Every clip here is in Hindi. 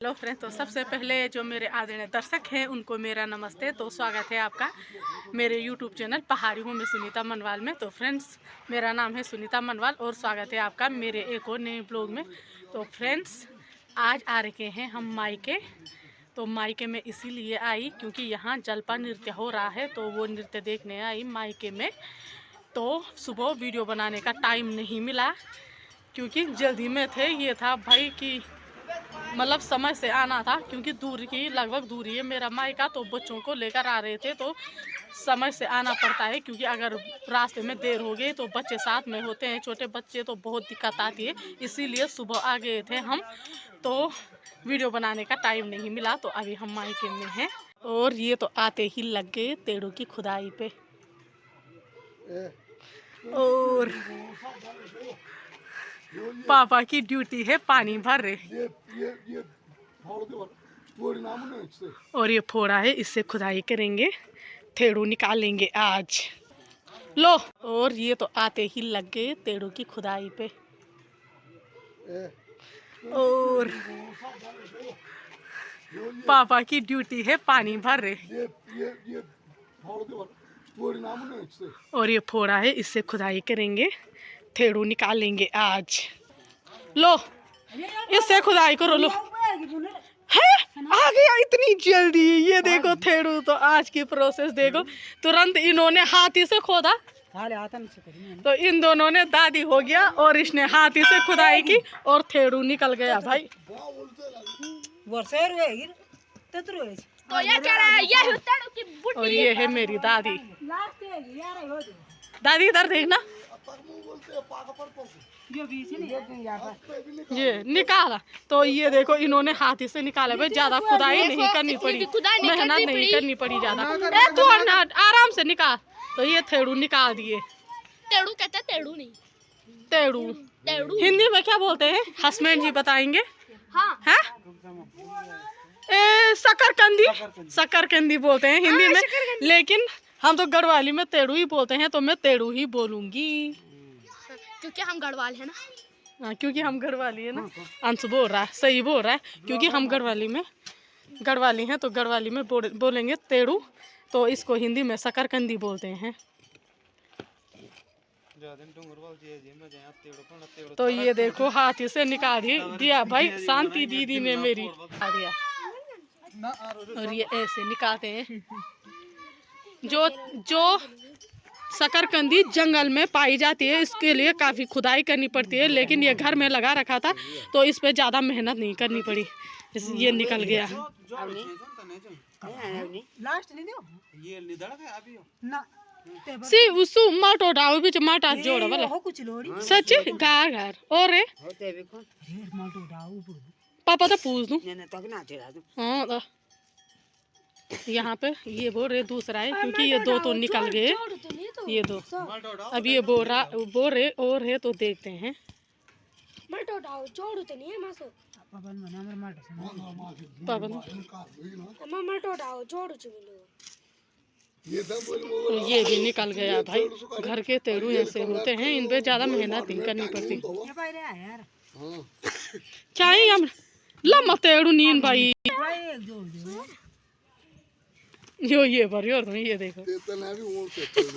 हेलो फ्रेंड्स, तो सबसे पहले जो मेरे आदरणीय दर्शक हैं उनको मेरा नमस्ते। तो स्वागत है आपका मेरे यूट्यूब चैनल पहाड़ी हूँ मैं सुनीता मनवाल में। तो फ्रेंड्स, मेरा नाम है सुनीता मनवाल और स्वागत है आपका मेरे एक और नए ब्लॉग में। तो फ्रेंड्स, आज आ रखे हैं हम मायके। तो मायके में इसीलिए आई क्योंकि यहाँ जलपा नृत्य हो रहा है, तो वो नृत्य देखने आई मायके में। तो सुबह वीडियो बनाने का टाइम नहीं मिला क्योंकि जल्दी में थे। ये था भाई कि मतलब समय से आना था क्योंकि दूर की लगभग दूरी है मेरा मायका, तो बच्चों को लेकर आ रहे थे तो समय से आना पड़ता है क्योंकि अगर रास्ते में देर हो गई तो बच्चे साथ में होते हैं, छोटे बच्चे, तो बहुत दिक्कत आती है। इसीलिए सुबह आ गए थे हम, तो वीडियो बनाने का टाइम नहीं मिला। तो अभी हम मायके में हैं और ये तो आते ही लग गए पेड़ों की खुदाई पे। और पापा की ड्यूटी है पानी भर रहे और ये फोड़ा है, इससे खुदाई करेंगे, थेड़ू निकालेंगे आज। लो, और ये तो आते ही लग गए पेड़ों की खुदाई पे। और पापा की ड्यूटी है पानी भर रहे और ये फोड़ा है, इससे खुदाई करेंगे, थेड़ू निकालेंगे आज। लो, इससे खुदाई करो। लो है, आ गया इतनी जल्दी। ये देखो थेड़ू, तो आज की प्रोसेस देखो, तुरंत इन्होंने हाथी से खोदा। तो इन दोनों ने दादी हो गया और इसने हाथी से खुदाई की और थेड़ू निकल गया भाई। और ये है मेरी दादी। दादी इधर देखना, ये निकाला। तो ये देखो इन्होंने हाथी से निकाला भाई, ज्यादा खुदाई नहीं करनी पड़ी, मेहनत नहीं करनी पड़ी ज्यादा। तू आराम से निकाल। तो ये थेड़ू निकाल दिए। तेड़ू कहते हैं, तेड़ू नहीं, तेड़ू तेड़ू हिंदी में क्या बोलते हैं हसबैंड जी बताएंगे। हाँ, है शकरकंदी, शकरकंदी बोलते हैं हिंदी में, लेकिन हम तो गढ़वाली में तेड़ू ही बोलते हैं, तो मैं तेड़ू ही बोलूंगी क्योंकि हम गढ़वाल है ना। हाँ, क्योंकि हम गढ़वाली है ना। अंश बोल रहा है, सही बोल रहा है, क्योंकि हम गढ़वाली हैं तो गढ़वाली में बोलेंगे तेड़ू, तो इसको हिंदी में शकरकंदी बोलते हैं। तो ये देखो हाथी से निकाल दिया भाई, शांति दीदी ने मेरी दिया। और ये ऐसे निकालते हैं। जो शकरकंदी जंगल में पाई जाती है, इसके लिए काफ़ी खुदाई करनी पड़ती है, लेकिन ये घर में लगा रखा था तो इस पे ज़्यादा मेहनत नहीं करनी पड़ी, ये निकल गया। सी उसु माटो डाउ बिच माटा जोड़ वाला सच घर और रे पापा तो पूछ दूं। हाँ, यहाँ पे ये बोल रहे दूसरा है क्योंकि ये दो तो निकल गए, ये दो। अब ये बोल रहे और है, तो देखते हैं। ये भी निकल गया भाई। घर के तेड़ू ऐसे होते हैं, इन पे ज्यादा मेहनत नहीं करनी पड़ती। क्या ही हम लम्बा तेड़ू नींद भाई। यो ये पर यो तो ये देखो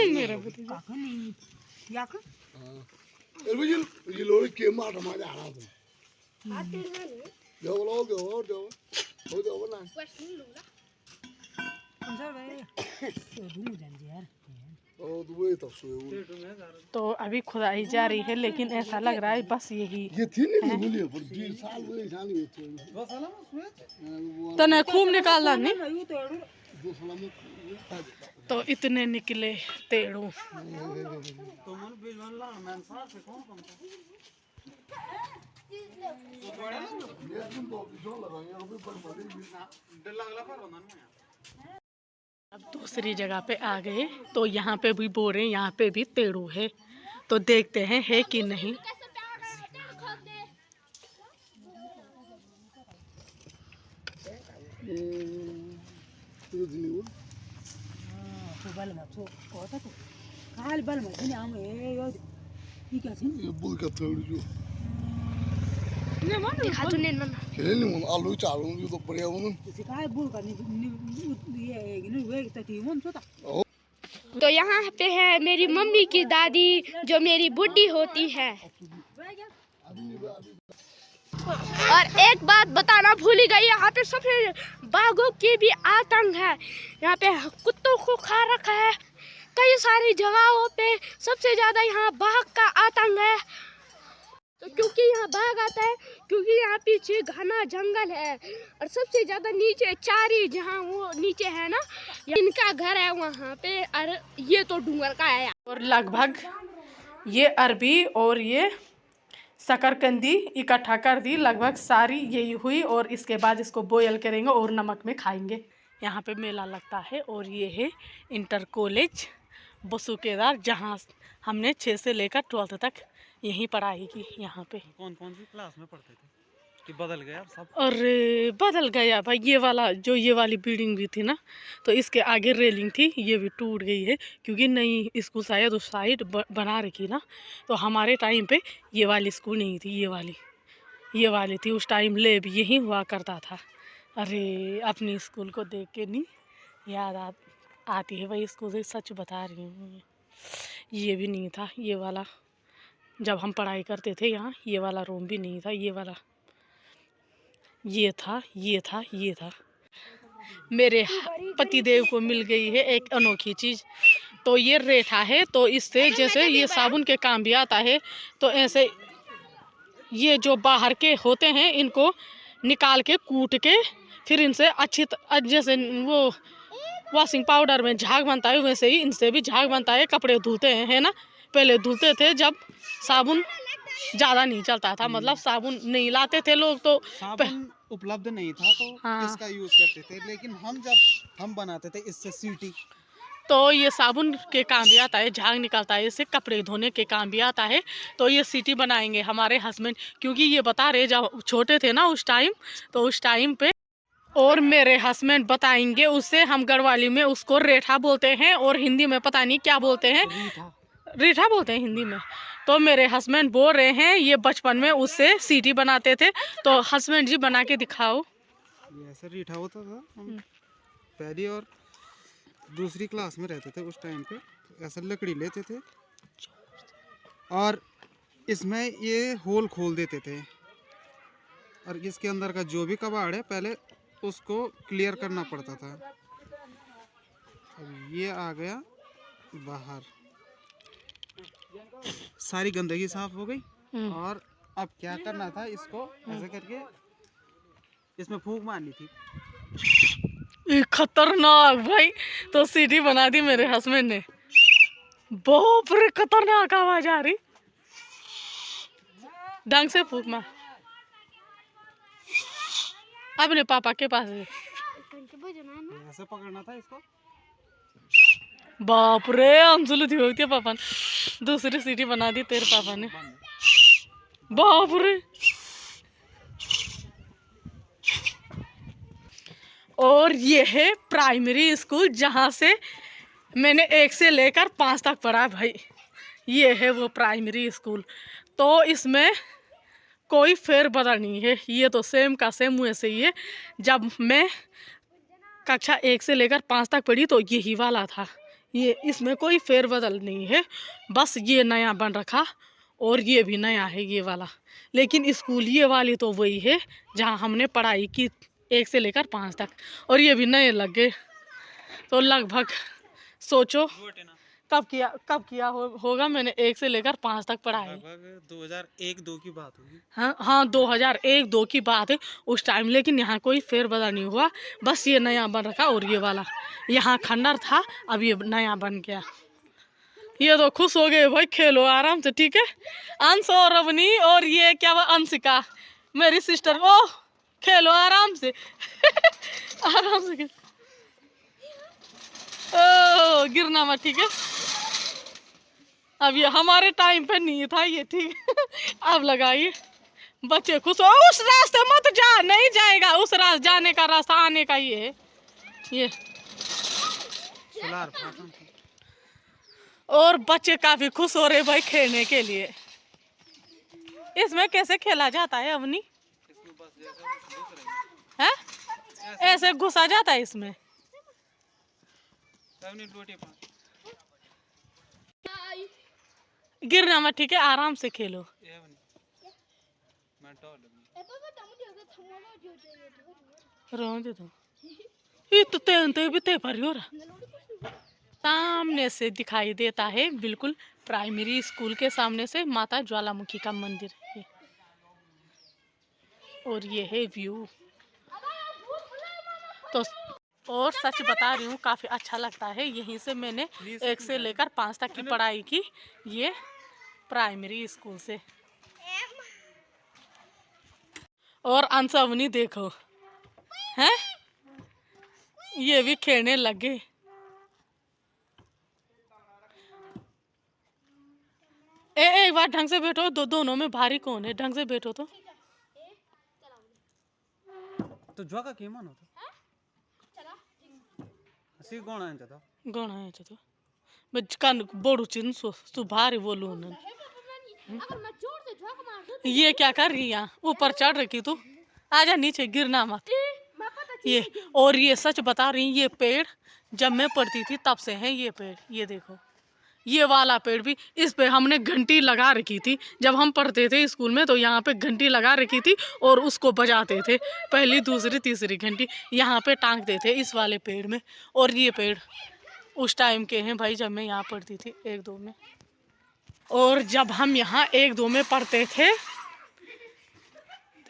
मेरा तो अभी खुदाई जा रही है, लेकिन ऐसा लग रहा है बस यही तने खूब निकालना नहीं। तो इतने निकले तेड़ू। अब दूसरी जगह पे आ गए, तो यहाँ पे भी बोल रहे हैं यहाँ पे भी तेड़ू है, तो देखते हैं है कि नहीं। दिखा तूने ना खेलने में आलू चालू ये तो बढ़िया बन तो यहाँ पे है मेरी मम्मी की दादी जो मेरी बुड्ढी होती है। और एक बात बताना भूल ही गई, यहाँ पे सबसे बाघों की भी आतंक है। यहाँ पे कुत्तों को खा रखा है कई सारी जगहों पे। सबसे ज्यादा यहाँ बाघ का आतंक है। तो क्योंकि यहाँ बाघ आता है, क्योंकि यहाँ पीछे घना जंगल है और सबसे ज्यादा नीचे चारी जहाँ वो नीचे है ना, इनका घर है वहाँ पे। और ये तो डूंगर का है। और लगभग ये अरबी और ये शकरकंदी इकट्ठा कर दी, लगभग सारी यही हुई। और इसके बाद इसको बॉयल करेंगे और नमक में खाएंगे। यहाँ पे मेला लगता है और ये है इंटर कॉलेज बसु केदार, जहाँ हमने 6 से लेकर 12th तक यहीं पढ़ाई की। यहाँ पे कौन कौन सी क्लास में पढ़ते थे कि बदल गया अब सब? अरे बदल गया भाई। ये वाली बिल्डिंग भी थी ना, तो इसके आगे रेलिंग थी, ये भी टूट गई है क्योंकि नई स्कूल शायद उस साइड बना रखी ना। तो हमारे टाइम पे ये वाली स्कूल नहीं थी, ये वाली थी। उस टाइम लेब यहीं हुआ करता था। अरे अपनी स्कूल को देख के नहीं याद आती है भाई, स्कूल से सच बता रही हूँ। ये भी नहीं था, ये वाला जब हम पढ़ाई करते थे यहाँ ये वाला रूम भी नहीं था। ये वाला ये था। मेरे पतिदेव को मिल गई है एक अनोखी चीज़, तो ये रेठा है। तो इससे जैसे ये साबुन के काम भी आता है, तो ऐसे ये जो बाहर के होते हैं इनको निकाल के कूट के फिर इनसे जैसे वो वॉशिंग पाउडर में झाग बनता है, वैसे ही इनसे भी झाग बनता है। कपड़े धुलते हैं, है ना। पहले धुलते थे जब साबुन ज़्यादा नहीं चलता था, मतलब साबुन नहीं लाते थे लोग, तो साबुन उपलब्ध नहीं था तो हाँ। इसका यूज करते थे। लेकिन जब हम बनाते थे इससे सीटी, तो ये साबुन के काम भी आता है, झाग निकलता है, इससे कपड़े धोने के काम भी आता है। तो ये सीटी बनाएंगे हमारे हस्बैंड, क्योंकि ये बता रहे जब छोटे थे ना उस टाइम, तो उस टाइम पे। और मेरे हस्बैंड बताएंगे उससे, हम गढ़वाली में उसको रेठा बोलते हैं और हिंदी में पता नहीं क्या बोलते हैं, रीठा बोलते हैं हिंदी में। तो मेरे हस्बैंड बोल रहे हैं ये बचपन में उससे सीटी बनाते थे। तो हस्बैंड जी बना के दिखाओ। ये ऐसे रीठा होता था। हम पहली और दूसरी क्लास में रहते थे उस टाइम पे। ऐसे लकड़ी लेते थे और इसमें ये होल खोल देते थे, और इसके अंदर का जो भी कबाड़ है पहले उसको क्लियर करना पड़ता था। अब ये आ गया बाहर, सारी गंदगी साफ हो गई। और अब क्या करना था, इसको ऐसे करके इसमें फूंक मारनी थी। ये खतरनाक भाई। तो सीटी बना दी मेरे हस्बैंड ने। बाप रे खतरनाक आवाज आ रही। ढंग से फूंक मार, अपने पापा के पास है। ऐसे पकड़ना था इसको। बाप रे अंजुल थी होती है पापा ने। दूसरी सीटी बना दी तेरे पापा ने। बाप रे। और ये है प्राइमरी स्कूल जहाँ से मैंने 1 से लेकर 5 तक पढ़ा भाई। ये है वो प्राइमरी स्कूल। तो इसमें कोई फेरबदल नहीं है, ये तो सेम का सेम वैसे ही है। जब मैं कक्षा 1 से लेकर 5 तक पढ़ी तो यही वाला था। ये इसमें कोई फेरबदल नहीं है, बस ये नया बन रखा और ये भी नया है ये वाला। लेकिन स्कूल ये वाली तो वही है जहाँ हमने पढ़ाई की 1 से लेकर 5 तक, और ये भी नए लग गए। तो लगभग सोचो कब किया होगा मैंने 1 से लेकर 5 तक पढ़ाई। लगभग 2001-2 की बात होगी। हाँ 2001-2 की बात है उस टाइम। लेकिन यहाँ कोई फेरबदल नहीं हुआ, बस ये नया बन रखा। और ये वाला यहाँ खंडर था, अब ये नया बन गया। ये तो खुश हो गए भाई, खेलो आराम से, ठीक है। अंश और रवनी और ये क्या अंशिका मेरी सिस्टर, ओ खेलो आराम से। आराम से ओ गिरना मत, ठीक है। अब ये हमारे टाइम पे नहीं था ये, ठीक है। अब लगाइए, बच्चे खुश हो। उस रास्ते मत जा, नहीं जाएगा उस रास्ते, जाने का रास्ता आने का ये है ये। और बच्चे काफी खुश हो रहे भाई खेलने के लिए। इसमें कैसे खेला जाता है अवनी? है, ऐसे घुसा जाता है इसमें। गिरना मत, ठीक है, आराम से खेलो। रहने दो, ये तो ते भी ते पर हो रहा। सामने से दिखाई देता है, बिल्कुल प्राइमरी स्कूल के सामने से माता ज्वालामुखी का मंदिर है, और ये है व्यू। तो और सच बता रही हूँ, काफ़ी अच्छा लगता है। यहीं से मैंने 1 से लेकर 5 तक की पढ़ाई की, ये प्राइमरी स्कूल से। और अंशवनी देखो, हैं, ये भी खेलने लगे। एक बार ढंग से बैठो, दोनों में भारी कौन है? ढंग से बैठो तो जो का कीमन होता असी कौन है तो गणा है तो मैं कान बोड़ू चिन सु भारी बोलू न। ये क्या कर रही है? ऊपर चढ़ रखी तू, आजा नीचे, गिरना मत। ये, और ये सच बता रही, ये पेड़ जब मैं पढ़ती थी तब से है ये पेड़। ये देखो, ये वाला पेड़ भी, इस पे हमने घंटी लगा रखी थी जब हम पढ़ते थे स्कूल में, तो यहाँ पे घंटी लगा रखी थी और उसको बजाते थे, पहली दूसरी तीसरी घंटी यहाँ पे टांगते थे इस वाले पेड़ में। और ये पेड़ उस टाइम के हैं भाई, जब मैं यहाँ पढ़ती थी 1-2 में। और जब हम यहाँ 1-2 में पढ़ते थे,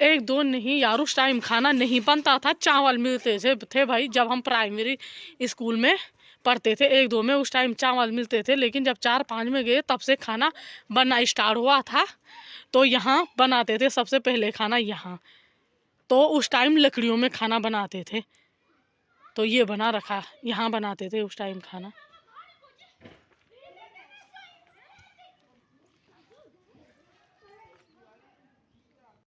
1-2 नहीं यार, उस टाइम खाना नहीं बनता था, चावल मिलते थे भाई। जब हम प्राइमरी स्कूल में पढ़ते थे 1-2 में, उस टाइम चावल मिलते थे, लेकिन जब 4-5 में गए तब से खाना बनना स्टार्ट हुआ था। तो यहाँ बनाते थे सबसे पहले खाना यहाँ, तो उस टाइम लकड़ियों में खाना बनाते थे। तो ये बना रखा, यहाँ बनाते थे उस टाइम खाना।